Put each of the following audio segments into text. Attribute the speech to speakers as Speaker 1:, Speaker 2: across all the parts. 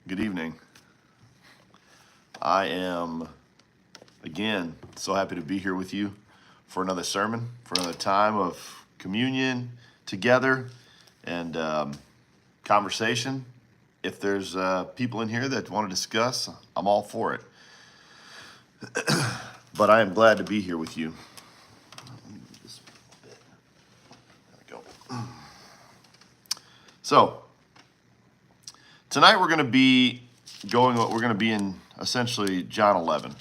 Speaker 1: Good evening. I am, again, so happy to be here with you for another sermon, for another time of communion together and conversation. If there's people in here that want to discuss, I'm all for it. But I am glad to be here with you. There we go. So, tonight we're going to be in essentially John 11.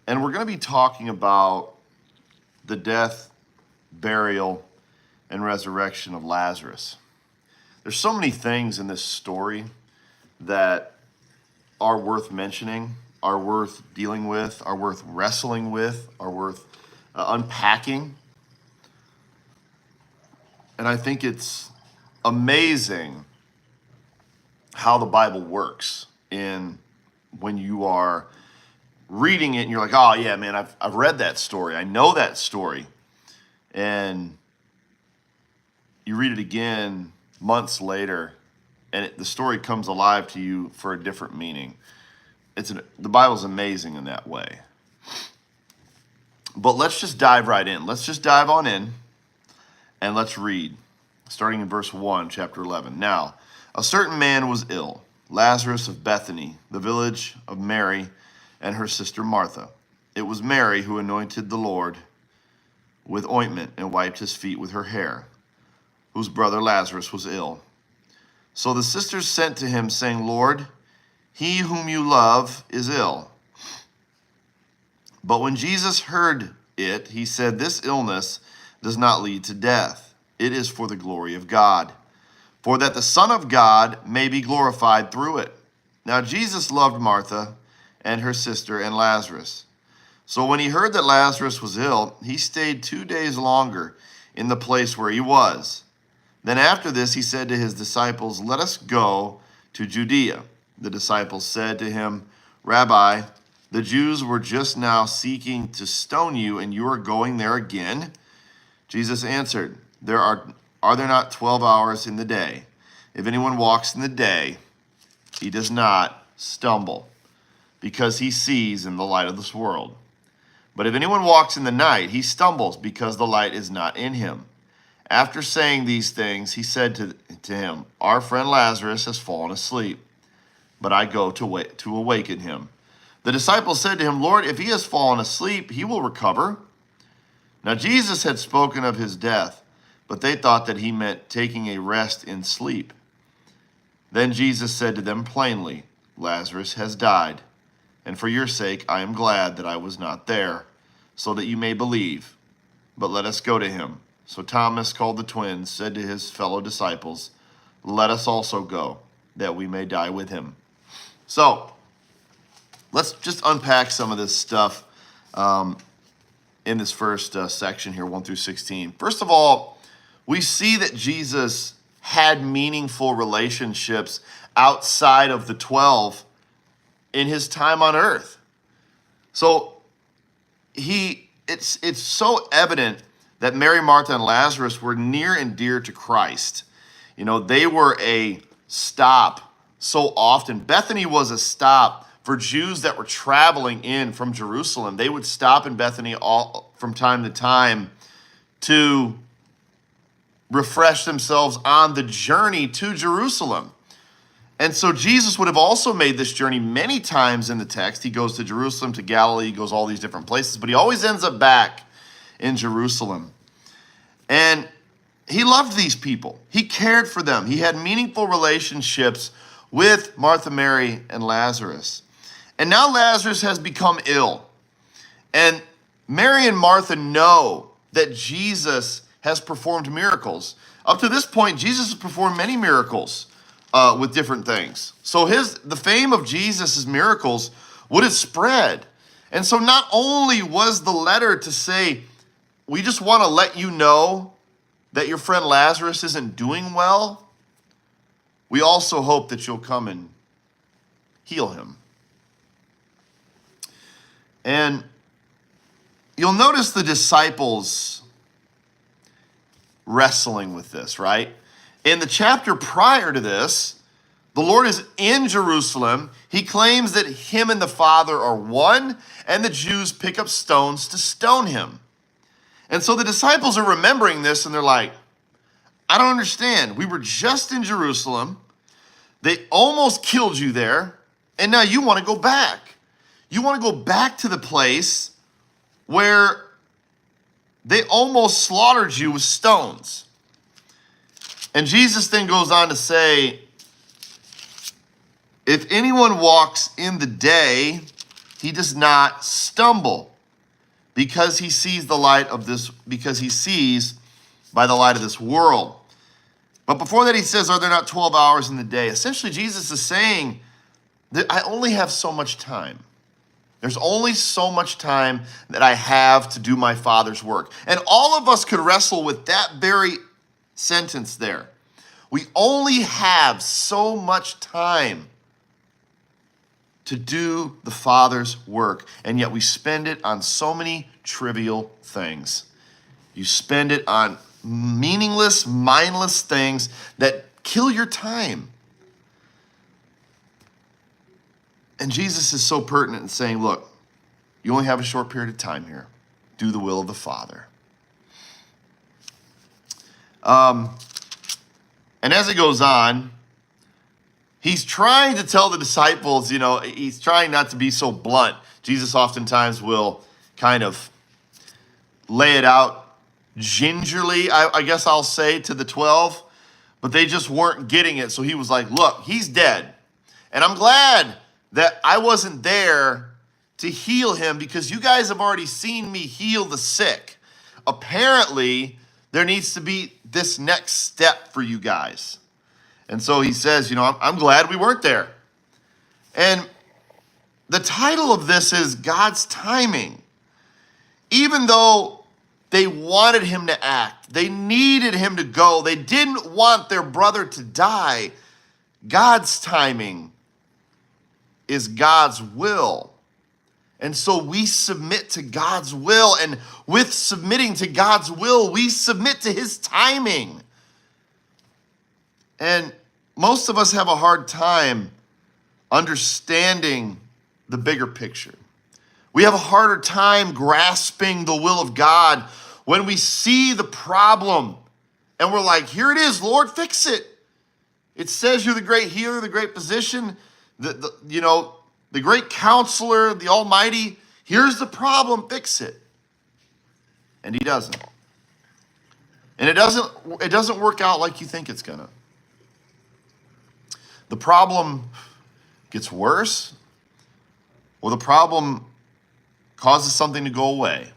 Speaker 1: And we're going to be talking about the death, burial, and resurrection of Lazarus. There's so many things in this story that are worth mentioning, are worth dealing with, are worth wrestling with, are worth unpacking. And I think it's amazing how the Bible works in when you are reading it and you're like, oh yeah, man, I've read that story. I know that story. And you read it again months later and the story comes alive to you for a different meaning. The Bible's amazing in that way. But let's just dive right in. Let's just dive on in and let's read, starting in verse 1, chapter 11. Now, a certain man was ill, Lazarus of Bethany, the village of Mary and her sister Martha. It was Mary who anointed the Lord with ointment and wiped his feet with her hair, whose brother Lazarus was ill. So the sisters sent to him, saying, Lord, he whom you love is ill. But when Jesus heard it, he said, this illness does not lead to death. It is for the glory of God, for that the Son of God may be glorified through it. Now Jesus loved Martha and her sister and Lazarus. So when he heard that Lazarus was ill, he stayed 2 days longer in the place where he was. Then after this he said to his disciples, let us go to Judea. The disciples said to him, Rabbi, the Jews were just now seeking to stone you, and you are going there again? Jesus answered, Are there not 12 hours in the day? If anyone walks in the day, he does not stumble, because he sees in the light of this world. But if anyone walks in the night, he stumbles, because the light is not in him. After saying these things, he said to him, Our friend Lazarus has fallen asleep, but I go to awaken him. The disciples said to him, Lord, if he has fallen asleep, he will recover. Now Jesus had spoken of his death, but they thought that he meant taking a rest in sleep. Then Jesus said to them plainly, Lazarus has died, and for your sake I am glad that I was not there, so that you may believe. But let us go to him. So Thomas, called the twins, said to his fellow disciples, Let us also go, that we may die with him. So, let's just unpack some of this stuff in this first section here, 1 through 16. First of all, we see that Jesus had meaningful relationships outside of the 12 in his time on earth. So it's so evident that Mary, Martha, and Lazarus were near and dear to Christ. You know, they were a stop so often. Bethany was a stop for Jews that were traveling in from Jerusalem. They would stop in Bethany from time to time to refresh themselves on the journey to Jerusalem. And so Jesus would have also made this journey many times in the text. He goes to Jerusalem, to Galilee, he goes all these different places, but he always ends up back in Jerusalem. And he loved these people. He cared for them. He had meaningful relationships with Martha, Mary, and Lazarus. And now Lazarus has become ill. And Mary and Martha know that Jesus has performed miracles. Up to this point, Jesus has performed many miracles with different things. So the fame of Jesus' miracles would have spread. And so not only was the letter to say, we just want to let you know that your friend Lazarus isn't doing well, we also hope that you'll come and heal him. And you'll notice the disciples wrestling with this, right? In the chapter prior to this, The Lord is in Jerusalem. He claims that him and the Father are one, and the Jews pick up stones to stone him. And so the disciples are remembering this, and they're like, I don't understand. We were just in Jerusalem. They almost killed you there, and now you want to go back. You want to go back to the place where they almost slaughtered you with stones. And Jesus then goes on to say, if anyone walks in the day, he does not stumble because he sees by the light of this world. But before that, he says, are there not 12 hours in the day? Essentially, Jesus is saying that I only have so much time. There's only so much time that I have to do my Father's work. And all of us could wrestle with that very sentence there. We only have so much time to do the Father's work, and yet we spend it on so many trivial things. You spend it on meaningless, mindless things that kill your time. And Jesus is so pertinent in saying, look, you only have a short period of time here. Do the will of the Father. And as it goes on, he's trying to tell the disciples, he's trying not to be so blunt. Jesus oftentimes will kind of lay it out gingerly, I guess I'll say, to the 12, but they just weren't getting it. So he was like, look, he's dead. And I'm glad that I wasn't there to heal him because you guys have already seen me heal the sick. Apparently, there needs to be this next step for you guys. And so he says, I'm glad we weren't there. And the title of this is God's timing. Even though they wanted him to act, they needed him to go, they didn't want their brother to die, God's timing is God's will. And so we submit to God's will, and with submitting to God's will, we submit to his timing. And most of us have a hard time understanding the bigger picture. We have a harder time grasping the will of God when we see the problem and we're like, here it is, Lord, fix it. It says you're the great healer, the great physician, the great counselor, the Almighty. Here's the problem, fix it. And he doesn't. And it doesn't work out like you think it's gonna. The problem gets worse, or the problem causes something to go away.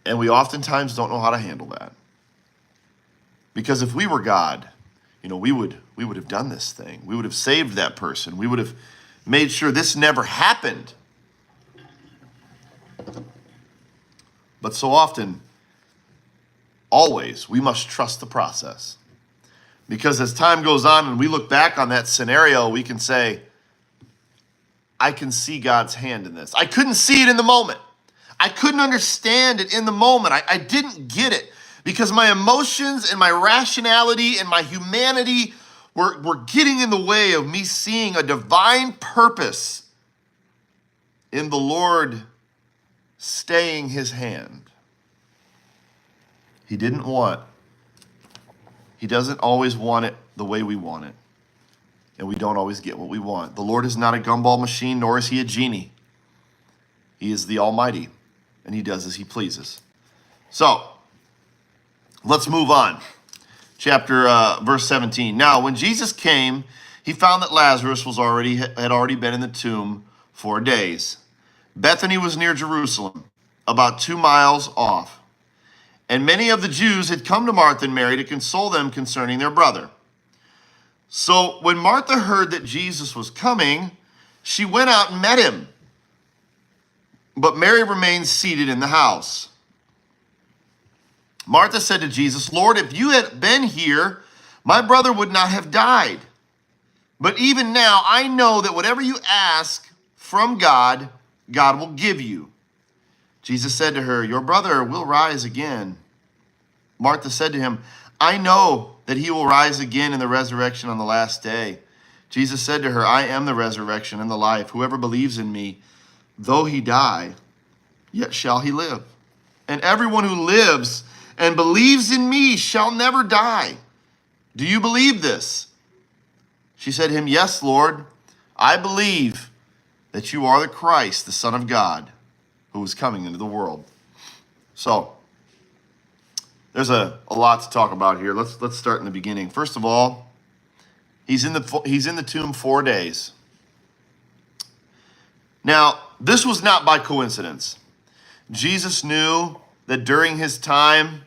Speaker 1: And we oftentimes don't know how to handle that. Because if we were God, we would have done this thing. We would have saved that person. We would have made sure this never happened. But so often, always, we must trust the process. Because as time goes on and we look back on that scenario, we can say, I can see God's hand in this. I couldn't see it in the moment. I couldn't understand it in the moment. I didn't get it because my emotions and my rationality and my humanity were getting in the way of me seeing a divine purpose in the Lord staying his hand. He doesn't always want it the way we want it. And we don't always get what we want. The Lord is not a gumball machine, nor is he a genie. He is the Almighty, and he does as he pleases. So, let's move on. Verse 17. Now, when Jesus came, he found that Lazarus had already been in the tomb 4 days. Bethany was near Jerusalem, about 2 miles off. And many of the Jews had come to Martha and Mary to console them concerning their brother. So when Martha heard that Jesus was coming, she went out and met him. But Mary remained seated in the house. Martha said to Jesus, Lord, if you had been here, my brother would not have died. But even now, I know that whatever you ask from God, God will give you. Jesus said to her, your brother will rise again. Martha said to him, I know that he will rise again in the resurrection on the last day. Jesus said to her, I am the resurrection and the life. Whoever believes in me, though he die, yet shall he live. And everyone who lives and believes in me shall never die. Do you believe this? She said to him, Yes, Lord, I believe that you are the Christ, the Son of God, who is coming into the world. So, there's a lot to talk about here. Let's start in the beginning. First of all, he's in the tomb 4 days. Now, this was not by coincidence. Jesus knew that during his time,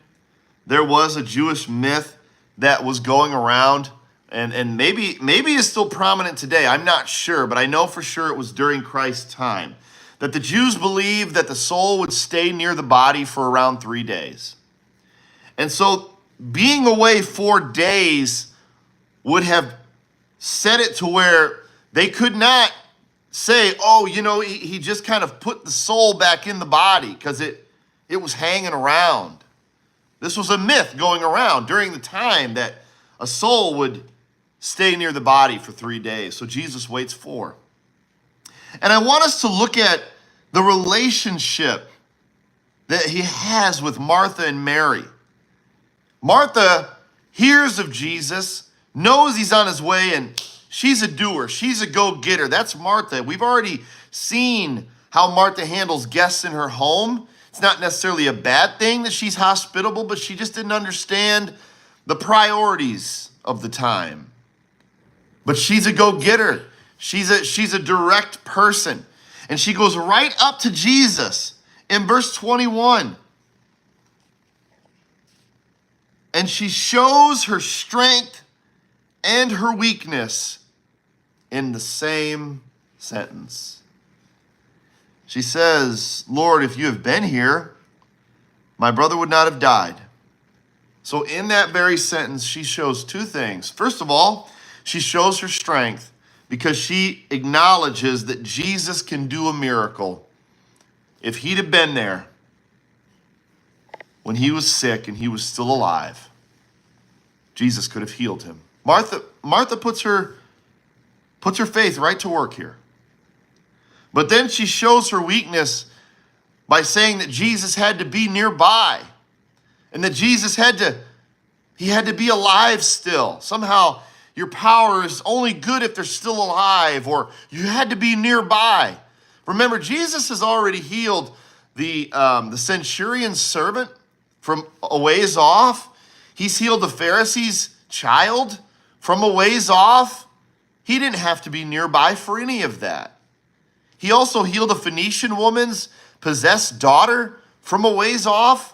Speaker 1: there was a Jewish myth that was going around, and maybe is still prominent today. I'm not sure, but I know for sure it was during Christ's time, that the Jews believed that the soul would stay near the body for around 3 days. And so being away 4 days would have set it to where they could not say, oh, he just kind of put the soul back in the body because it was hanging around. This was a myth going around during the time that a soul would stay near the body for 3 days. So Jesus waits 4. And I want us to look at the relationship that he has with Martha and Mary. Martha hears of Jesus, knows he's on his way, and she's a doer. She's a go-getter. That's Martha. We've already seen how Martha handles guests in her home. It's not necessarily a bad thing that she's hospitable, but she just didn't understand the priorities of the time. But she's a go-getter. She's a direct person. And she goes right up to Jesus in verse 21. And she shows her strength and her weakness in the same sentence. She says, Lord, if you have been here, my brother would not have died. So in that very sentence, she shows 2 things. First of all, she shows her strength because she acknowledges that Jesus can do a miracle. If he'd have been there when he was sick and he was still alive, Jesus could have healed him. Martha puts her faith right to work here. But then she shows her weakness by saying that Jesus had to be nearby and that Jesus had to be alive still. Somehow your power is only good if they're still alive, or you had to be nearby. Remember, Jesus has already healed the centurion's servant from a ways off. He's healed the Pharisee's child from a ways off. He didn't have to be nearby for any of that. He also healed a Phoenician woman's possessed daughter from a ways off.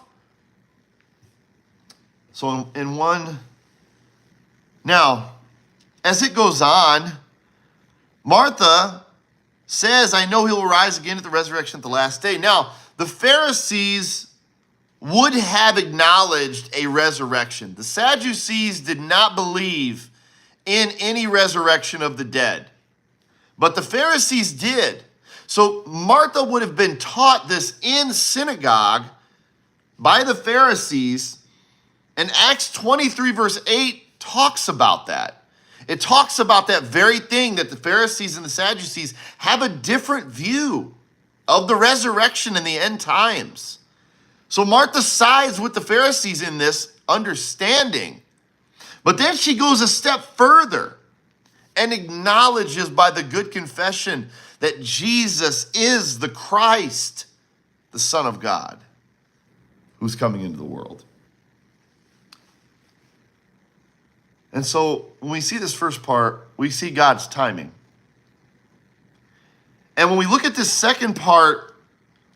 Speaker 1: So in one, now, as it goes on, Martha says, I know he will rise again at the resurrection at the last day. Now, the Pharisees would have acknowledged a resurrection. The Sadducees did not believe in any resurrection of the dead, but the Pharisees did. So Martha would have been taught this in synagogue by the Pharisees, and Acts 23 verse 8 talks about that. It talks about that very thing, that the Pharisees and the Sadducees have a different view of the resurrection in the end times. So Martha sides with the Pharisees in this understanding. But then she goes a step further and acknowledges by the good confession that Jesus is the Christ, the Son of God, who's coming into the world. And so when we see this first part, we see God's timing. And when we look at this second part,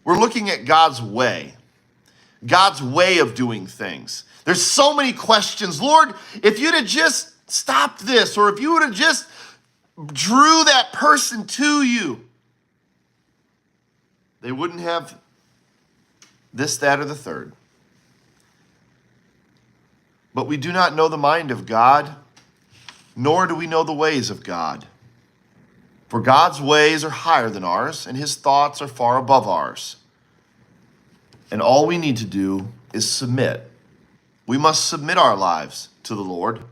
Speaker 1: we're looking at God's way of doing things. There's so many questions. Lord, if you'd have just stopped this, or if you would have just drew that person to you, they wouldn't have this, that, or the third. But we do not know the mind of God, nor do we know the ways of God. For God's ways are higher than ours, and his thoughts are far above ours. And all we need to do is submit We must submit our lives to the Lord,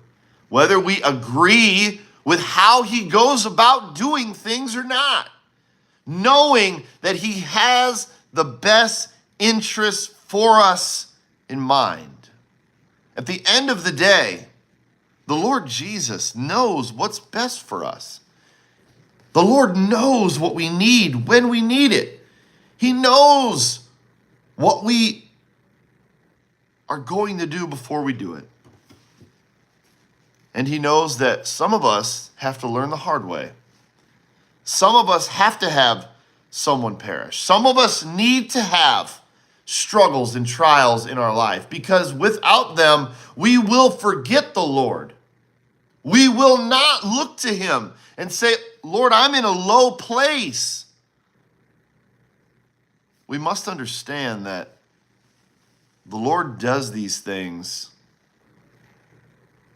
Speaker 1: whether we agree with how he goes about doing things or not, knowing that he has the best interests for us in mind. At the end of the day, the Lord Jesus knows what's best for us. The Lord knows what we need when we need it. He knows what we are going to do before we do it. And he knows that some of us have to learn the hard way. Some of us have to have someone perish. Some of us need to have struggles and trials in our life, because without them, we will forget the Lord. We will not look to him and say, Lord, I'm in a low place. We must understand that the Lord does these things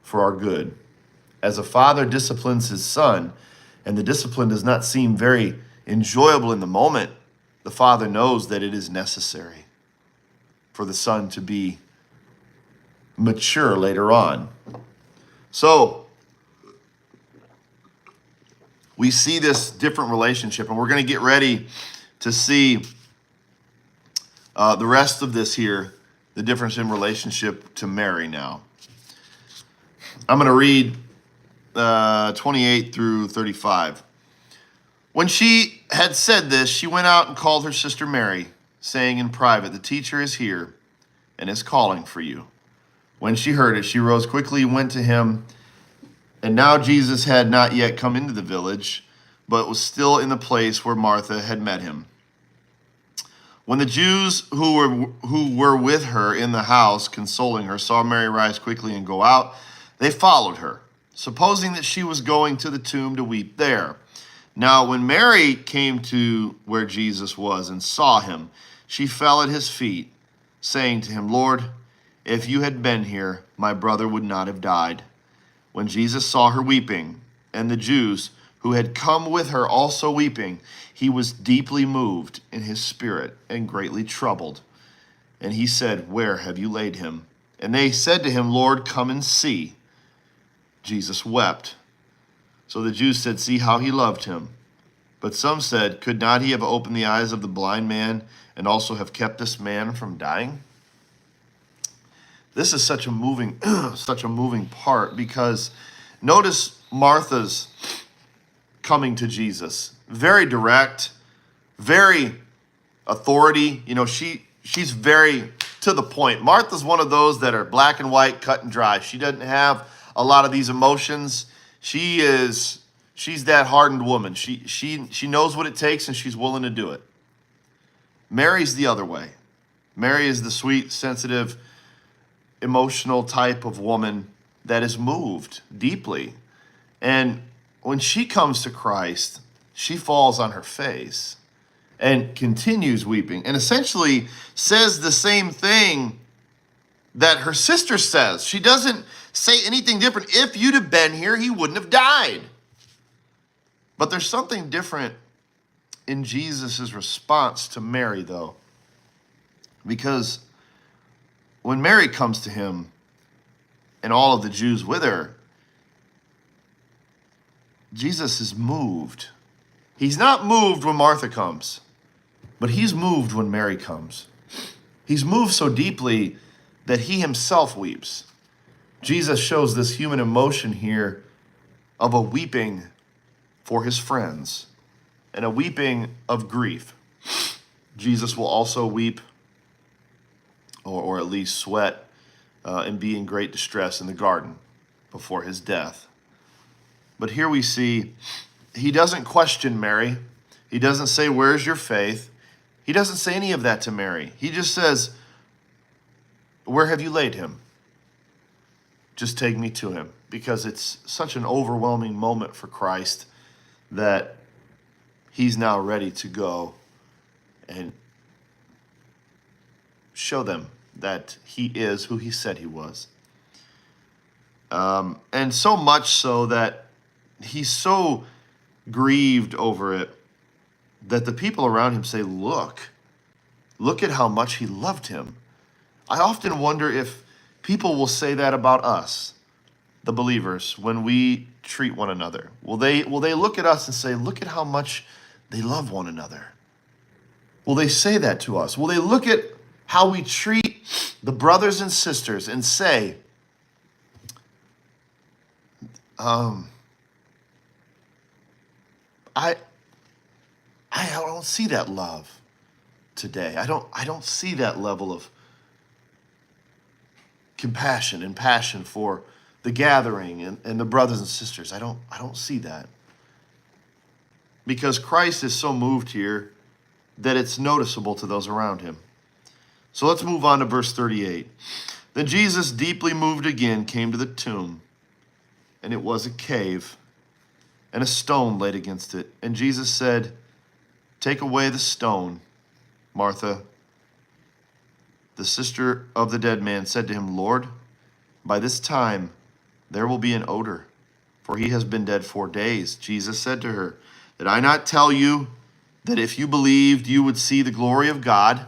Speaker 1: for our good. As a father disciplines his son, and the discipline does not seem very enjoyable in the moment, the father knows that it is necessary for the son to be mature later on. So, we see this different relationship, and we're going to get ready to see the rest of this here, the difference in relationship to Mary now. I'm going to read 28 through 35. When she had said this, she went out and called her sister Mary, saying in private, "The teacher is here and is calling for you." When she heard it, she rose quickly and went to him. And now Jesus had not yet come into the village, but was still in the place where Martha had met him. When the Jews who were with her in the house, consoling her, saw Mary rise quickly and go out, they followed her, supposing that she was going to the tomb to weep there. Now, when Mary came to where Jesus was and saw him, she fell at his feet, saying to him, "Lord, if you had been here, my brother would not have died." When Jesus saw her weeping, and the Jews who had come with her also weeping, he was deeply moved in his spirit and greatly troubled. And he said, "Where have you laid him?" And they said to him, "Lord, come and see." Jesus wept. So the Jews said, "See how he loved him." But some said, "Could not he have opened the eyes of the blind man and also have kept this man from dying?" This is such a moving part, because notice Martha's coming to Jesus. Very direct, very authority. She's very to the point. Martha's one of those that are black and white, cut and dry. She doesn't have a lot of these emotions. She's that hardened woman. She knows what it takes, and she's willing to do it. Mary's the other way. Mary is the sweet, sensitive, emotional type of woman that is moved deeply. And when she comes to Christ, she falls on her face and continues weeping, and essentially says the same thing that her sister says. She doesn't say anything different. If you'd have been here, he wouldn't have died. But there's something different in Jesus' response to Mary, though, because when Mary comes to him and all of the Jews with her, Jesus is moved. He's not moved when Martha comes, but he's moved when Mary comes. He's moved so deeply that he himself weeps. Jesus shows this human emotion here of a weeping for his friends and a weeping of grief. Jesus will also weep, or at least sweat, and be in great distress in the garden before his death. But here we see he doesn't question Mary. He doesn't say, "Where's your faith?" He doesn't say any of that to Mary. He just says, "Where have you laid him? Just take me to him." Because it's such an overwhelming moment for Christ that he's now ready to go and show them that he is who he said he was. And so much so that he's so grieved over it that the people around him say, look at how much he loved him. I often wonder if People will say that about us, the believers, when we treat one another. Will they look at us and say, look at how much they love one another? Will they say that to us? Will they look at how we treat the brothers and sisters and say, I don't see that love today. I don't see that level of compassion and passion for the gathering and the brothers and sisters. I don't see that. Because Christ is so moved here that it's noticeable to those around him. So let's move on to verse 38. Then Jesus, deeply moved again, came to the tomb, and it was a cave, and a stone laid against it. And Jesus said, take away the stone. Martha, the sister of the dead man, said to him, Lord, by this time there will be an odor, for he has been dead 4 days. Jesus said to her, did I not tell you that if you believed, you would see the glory of God?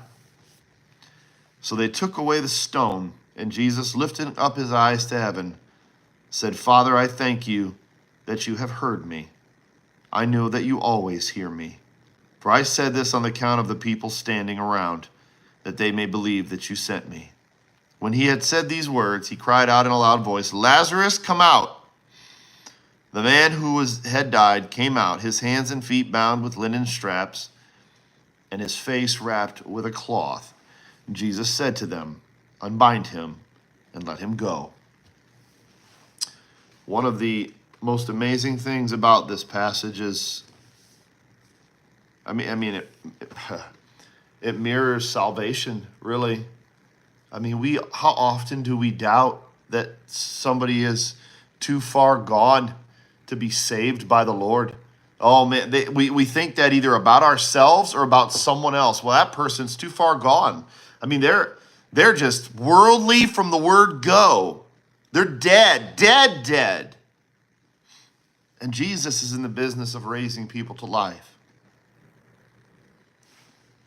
Speaker 1: So they took away the stone, and Jesus, lifting up his eyes to heaven, said, Father, I thank you that you have heard me. I know that you always hear me. For I said this on account of the people standing around, that they may believe that you sent me. When he had said these words, he cried out in a loud voice, Lazarus, come out. The man who had died came out, his hands and feet bound with linen straps, and his face wrapped with a cloth. Jesus said to them, unbind him and let him go. One of the most amazing things about this passage is, it mirrors salvation, really. How often do we doubt that somebody is too far gone to be saved by the Lord? Oh man, we think that either about ourselves or about someone else. Well, that person's too far gone. They're just worldly from the word go. They're dead. And Jesus is in the business of raising people to life.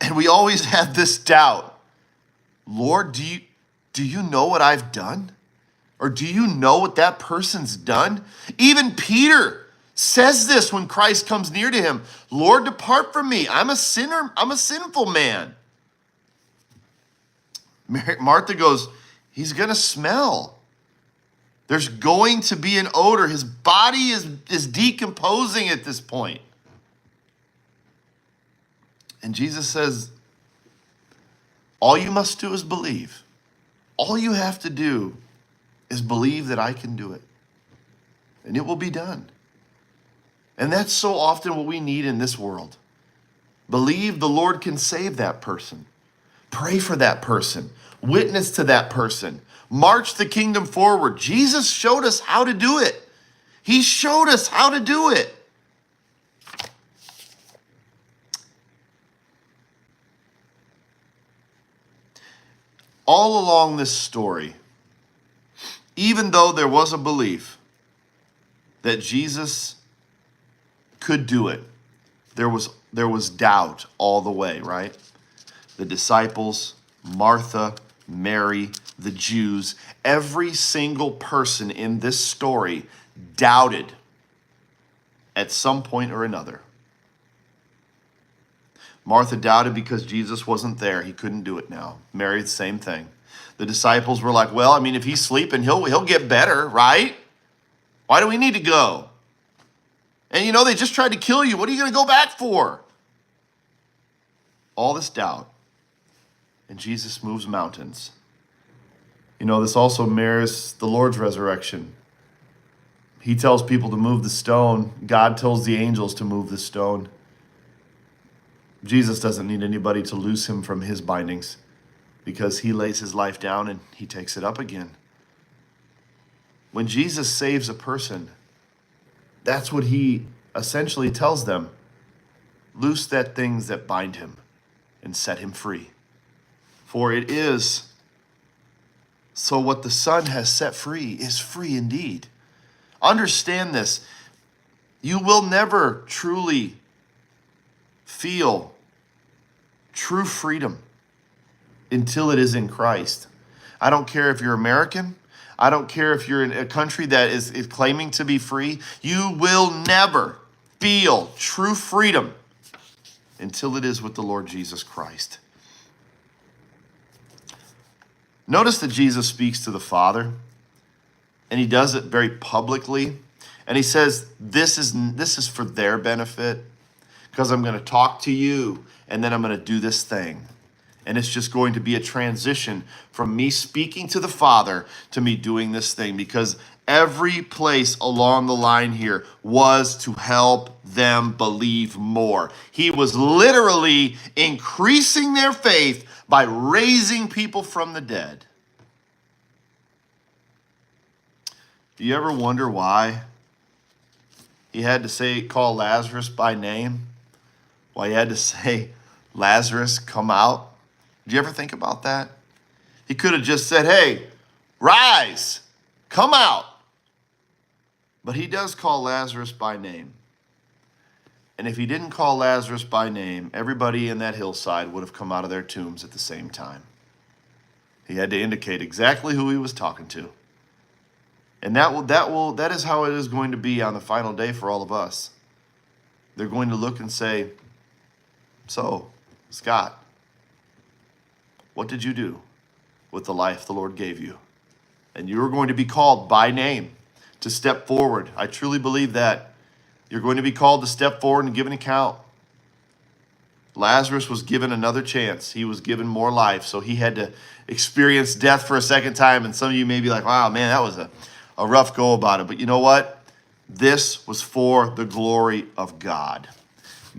Speaker 1: And we always have this doubt. Lord, do you know what I've done? Or do you know what that person's done? Even Peter says this when Christ comes near to him. Lord, depart from me. I'm a sinner. I'm a sinful man. Martha goes, he's going to smell. There's going to be an odor. His body is decomposing at this point. And Jesus says, all you must do is believe. All you have to do is believe that I can do it. And it will be done. And that's so often what we need in this world. Believe the Lord can save that person. Pray for that person. Witness to that person. March the kingdom forward. Jesus showed us how to do it. He showed us how to do it. All along this story, even though there was a belief that Jesus could do it, there was doubt all the way, right? The disciples, Martha, Mary, the Jews, every single person in this story doubted at some point or another. Martha doubted because Jesus wasn't there. He couldn't do it now. Mary, the same thing. The disciples were like, well, if he's sleeping, he'll get better, right? Why do we need to go? And they just tried to kill you. What are you going to go back for? All this doubt. And Jesus moves mountains. This also mirrors the Lord's resurrection. He tells people to move the stone. God tells the angels to move the stone. Jesus doesn't need anybody to loose him from his bindings because he lays his life down and he takes it up again. When Jesus saves a person, that's what he essentially tells them. Loose that things that bind him and set him free. For it is so what the Son has set free is free indeed. Understand this. You will never truly feel true freedom until it is in Christ. I don't care if you're American. I don't care if you're in a country that is claiming to be free. You will never feel true freedom until it is with the Lord Jesus Christ. Notice that Jesus speaks to the Father, and he does it very publicly. And he says, this is for their benefit, because I'm going to talk to you, and then I'm going to do this thing. And it's just going to be a transition from me speaking to the Father to me doing this thing, because every place along the line here was to help them believe more. He was literally increasing their faith by raising people from the dead. Do you ever wonder why he had to call Lazarus by name? Why he had to say, Lazarus, come out? Did you ever think about that? He could have just said, hey, rise, come out. But he does call Lazarus by name. And if he didn't call Lazarus by name, everybody in that hillside would have come out of their tombs at the same time. He had to indicate exactly who he was talking to. And that is how it is going to be on the final day for all of us. They're going to look and say, so, Scott, what did you do with the life the Lord gave you? And you're going to be called by name to step forward. I truly believe that. You're going to be called to step forward and give an account. Lazarus was given another chance. He was given more life, so he had to experience death for a second time. And some of you may be like, wow, man, that was a rough go about it. But you know what? This was for the glory of God.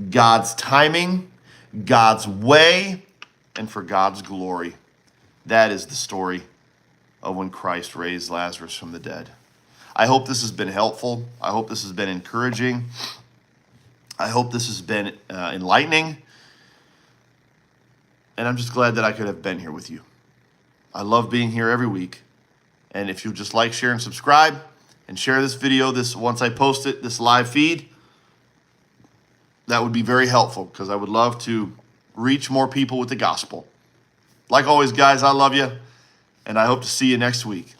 Speaker 1: God's timing, God's way, and for God's glory. That is the story of when Christ raised Lazarus from the dead. I hope this has been helpful. I hope this has been encouraging. I hope this has been enlightening. And I'm just glad that I could have been here with you. I love being here every week. And if you just like, share, and subscribe, and share this video once I post it, this live feed, that would be very helpful, because I would love to reach more people with the gospel. Like always, guys, I love you, and I hope to see you next week.